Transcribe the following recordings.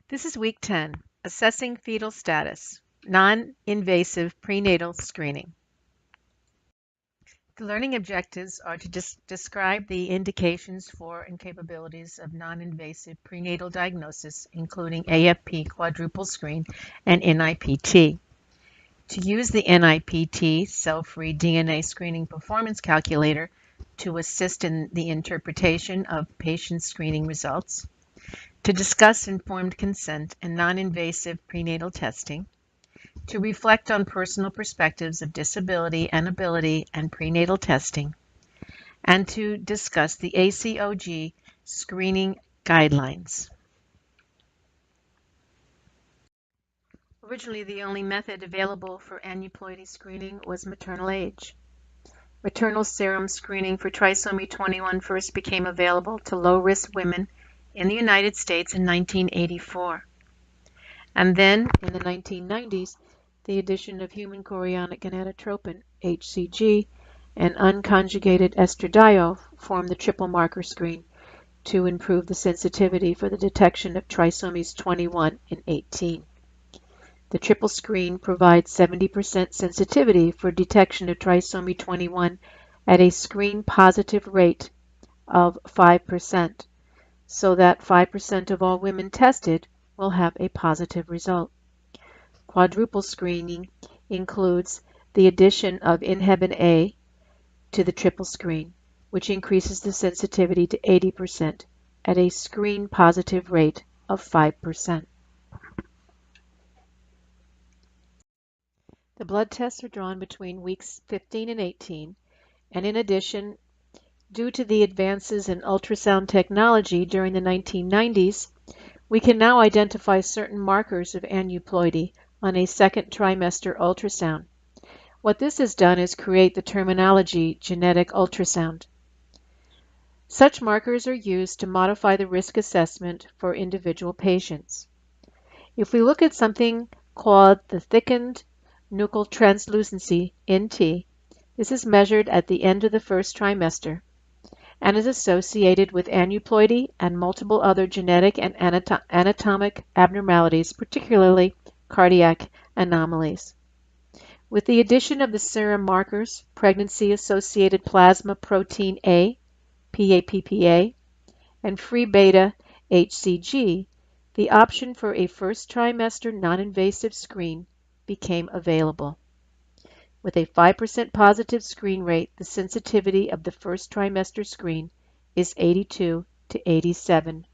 This is week 10, Assessing Fetal Status, Non-Invasive Prenatal Screening. The learning objectives are to describe the indications for and capabilities of non-invasive prenatal diagnosis, including AFP quadruple screen and NIPT. To use the NIPT, cell-free DNA screening performance calculator, to assist in the interpretation of patient screening results. To discuss informed consent and non-invasive prenatal testing, to reflect on personal perspectives of disability and ability and prenatal testing, and to discuss the ACOG screening guidelines. Originally, the only method available for aneuploidy screening was maternal age. Maternal serum screening for trisomy 21 first became available to low-risk women in the United States in 1984. And then, in the 1990s, the addition of human chorionic gonadotropin, HCG, and unconjugated estradiol formed the triple marker screen to improve the sensitivity for the detection of trisomies 21 and 18. The triple screen provides 70% sensitivity for detection of trisomy 21 at a screen positive rate of 5%. So that 5% of all women tested will have a positive result. Quadruple screening includes the addition of inhibin A to the triple screen, which increases the sensitivity to 80% at a screen positive rate of 5%. The blood tests are drawn between weeks 15 and 18, and in addition, due to the advances in ultrasound technology during the 1990s, we can now identify certain markers of aneuploidy on a second trimester ultrasound. What this has done is create the terminology genetic ultrasound. Such markers are used to modify the risk assessment for individual patients. If we look at something called the thickened nuchal translucency, NT, this is measured at the end of the first trimester and is associated with aneuploidy and multiple other genetic and anatomic abnormalities, particularly cardiac anomalies. With the addition of the serum markers, pregnancy-associated plasma protein A, PAPPA, and free beta HCG, the option for a first trimester non-invasive screen became available. With a 5% positive screen rate, the sensitivity of the first trimester screen is 82 to 87%.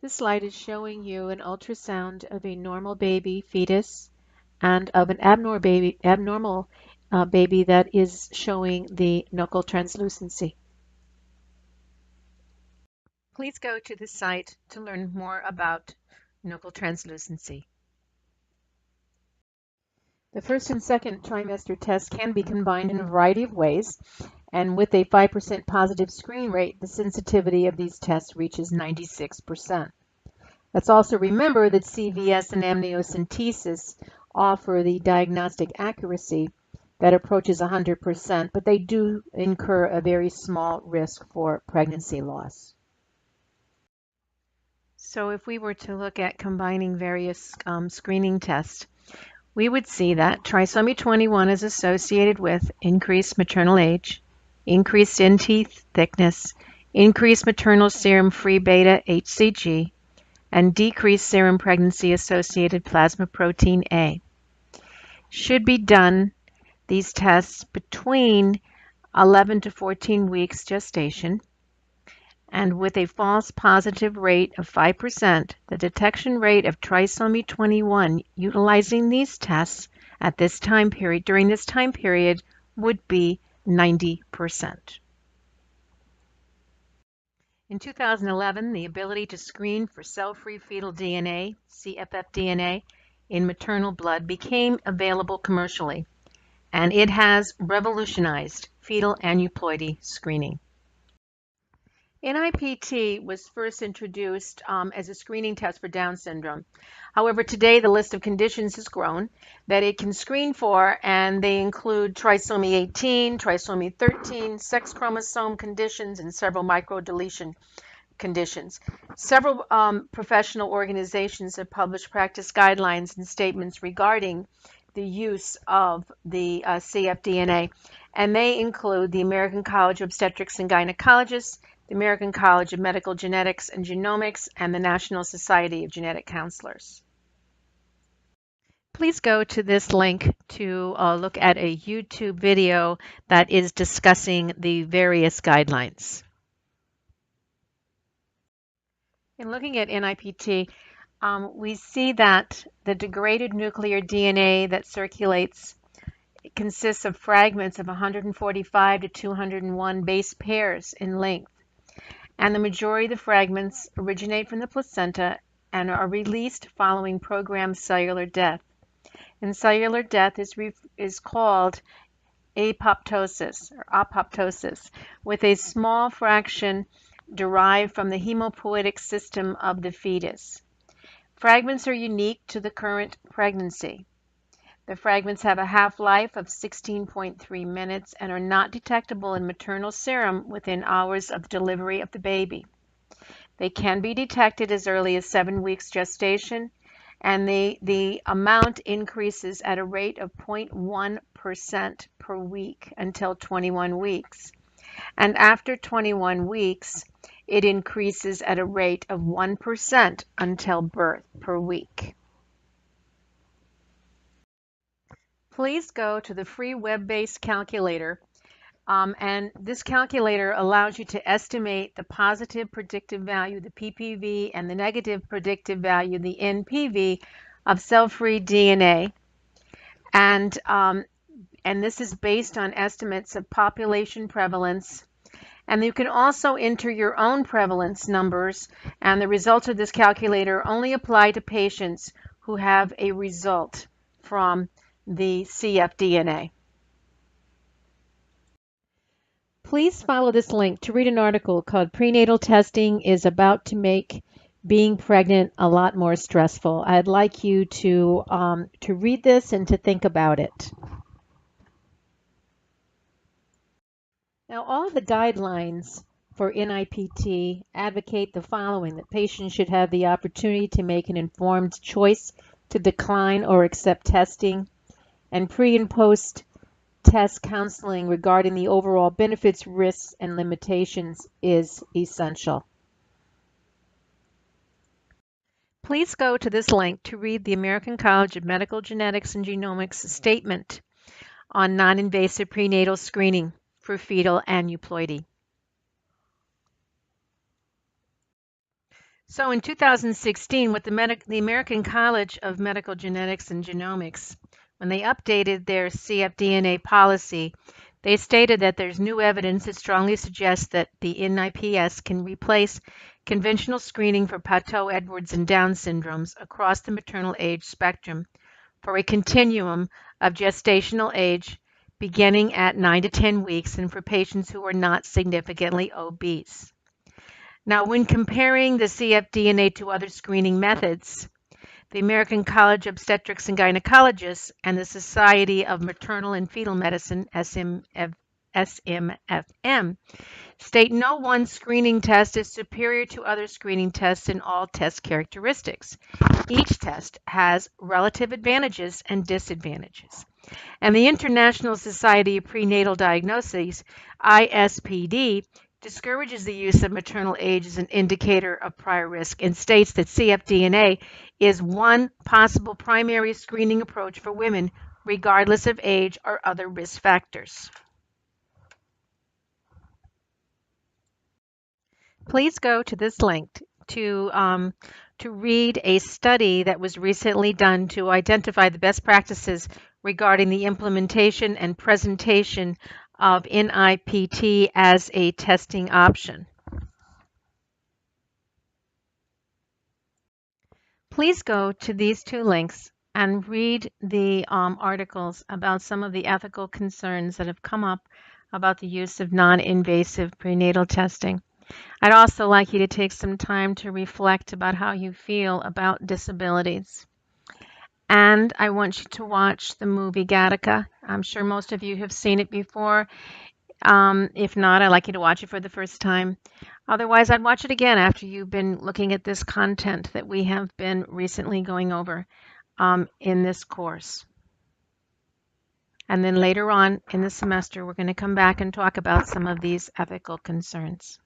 This slide is showing you an ultrasound of a normal baby fetus and of an abnormal baby that is showing the nuchal translucency. Please go to the site to learn more about nuchal translucency. The first and second trimester tests can be combined in a variety of ways, and with a 5% positive screen rate, the sensitivity of these tests reaches 96%. Let's also remember that CVS and amniocentesis offer the diagnostic accuracy that approaches 100%, but they do incur a very small risk for pregnancy loss. So if we were to look at combining various screening tests, we would see that trisomy 21 is associated with increased maternal age, increased NT thickness, increased maternal serum free beta HCG, and decreased serum pregnancy-associated plasma protein A. Should be done, these tests, between 11 to 14 weeks gestation, and with a false positive rate of 5%, the detection rate of trisomy 21 utilizing these tests at this time period, during this time period, would be 90%. In 2011, the ability to screen for cell-free fetal DNA, cfDNA, in maternal blood became available commercially, and it has revolutionized fetal aneuploidy screening. NIPT was first introduced as a screening test for Down syndrome. However, today the list of conditions has grown that it can screen for, and they include trisomy 18, trisomy 13, sex chromosome conditions, and several microdeletion conditions. Several professional organizations have published practice guidelines and statements regarding the use of the cfDNA, and they include the American College of Obstetrics and Gynecologists, the American College of Medical Genetics and Genomics, and the National Society of Genetic Counselors. Please go to this link to look at a YouTube video that is discussing the various guidelines. In looking at NIPT, we see that the degraded nuclear DNA that circulates consists of fragments of 145 to 201 base pairs in length, and the majority of the fragments originate from the placenta and are released following programmed cellular death. And cellular death is called apoptosis or apoptosis, with a small fraction derived from the hemopoietic system of the fetus. Fragments are unique to the current pregnancy. The fragments have a half-life of 16.3 minutes and are not detectable in maternal serum within hours of delivery of the baby. They can be detected as early as 7 weeks gestation, and the amount increases at a rate of 0.1% per week until 21 weeks. And after 21 weeks, it increases at a rate of 1% until birth per week. Please go to the free web-based calculator, and this calculator allows you to estimate the positive predictive value, the PPV, and the negative predictive value, the NPV, of cell-free DNA. And this is based on estimates of population prevalence. And you can also enter your own prevalence numbers, and the results of this calculator only apply to patients who have a result from the cfDNA. Please follow this link to read an article called "Prenatal Testing is About to Make Being Pregnant a Lot More Stressful." I'd like you to read this and to think about it. Now, all of the guidelines for NIPT advocate the following: that patients should have the opportunity to make an informed choice to decline or accept testing, and pre and post test counseling regarding the overall benefits, risks, and limitations is essential. Please go to this link to read the American College of Medical Genetics and Genomics statement on non-invasive prenatal screening for fetal aneuploidy. So in 2016, with the American College of Medical Genetics and Genomics, when they updated their cfDNA policy, they stated that there's new evidence that strongly suggests that the NIPS can replace conventional screening for Pateau, Edwards, and Down syndromes across the maternal age spectrum for a continuum of gestational age beginning at 9 to 10 weeks and for patients who are not significantly obese. Now, when comparing the cfDNA to other screening methods, the American College of Obstetrics and Gynecologists and the Society of Maternal and Fetal Medicine, SMFM, state no one screening test is superior to other screening tests in all test characteristics. Each test has relative advantages and disadvantages. And the International Society of Prenatal Diagnoses, ISPD, discourages the use of maternal age as an indicator of prior risk and states that cfDNA is one possible primary screening approach for women, regardless of age or other risk factors. Please go to this link to read a study that was recently done to identify the best practices regarding the implementation and presentation of NIPT as a testing option. Please go to these two links and read the articles about some of the ethical concerns that have come up about the use of non-invasive prenatal testing. I'd also like you to take some time to reflect about how you feel about disabilities. And I want you to watch the movie Gattaca. I'm sure most of you have seen it before. If not, I'd like you to watch it for the first time. Otherwise, I'd watch it again after you've been looking at this content that we have been recently going over in this course. And then later on in the semester, we're going to come back and talk about some of these ethical concerns.